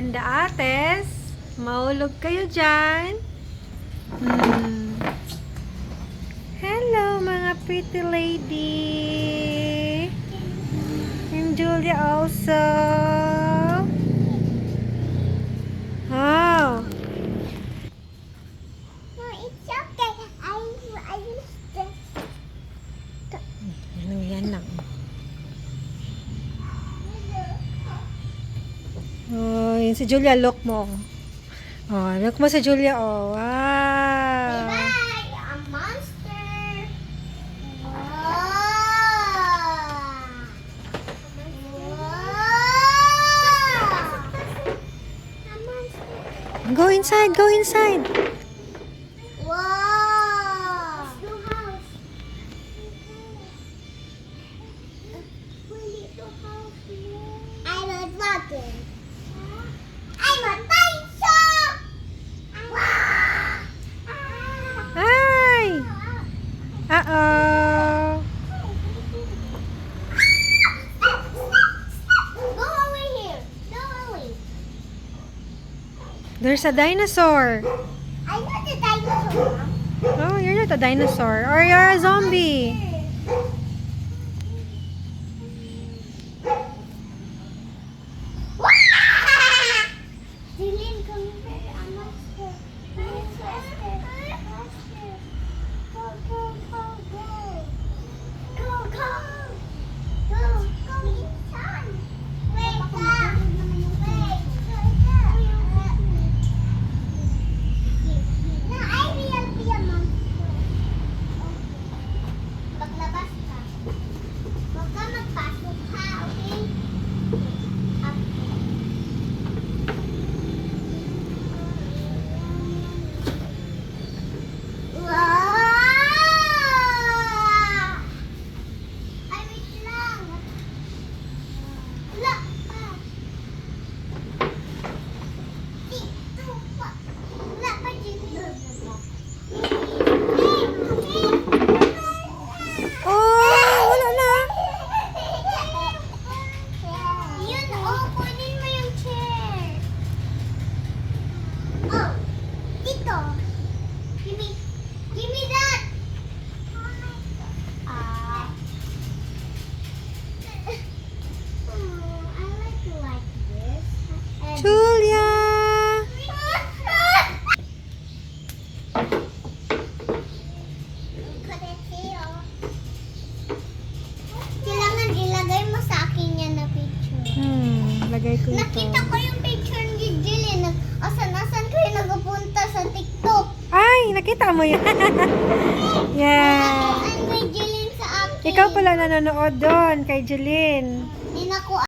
maganda ates. Maulog kayo dyan. Hello mga pretty lady. And Julia also. Oh. No, it's okay. I used to. Ano yan lang. Oh, yun si Julia, look mo. Oh, look mo si Julia, oh. Wow. Bye, a monster. Wow. A monster. Go inside, go inside. Wow. New house. I'm a dragon. I'm a dinosaur. Wow. Hi. Uh-oh. Go away here. Go away. There's a dinosaur. I'm not a dinosaur. Oh, you're not a dinosaur. Or you're a zombie. Dylan, come here. I'm a monster. Go, go, go, go. Go, go. Go, go inside. Wait, wait. No, I will be a monster. Maglabas ka. Huwag ka magpasok ha, okay? Wow! Ay, wait lang. Wala pa. Dito pa. Wala pa dito. Oh, wala na. Yun, oh, kunin mo yung chair. Oh, dito. Give me that. Ah. I like this. Julia. Kailangan ilagay mo sa akin yan na picture. Lagay ko ito. Nakita ko yung picture ni Jillian. Asan kayo nagpunta sa TikTok? Ay, nakita mo yan. Yeah. Ay, may Jillian sa akin. Ikaw pala nanonood doon kay Jeline. Hindi na ko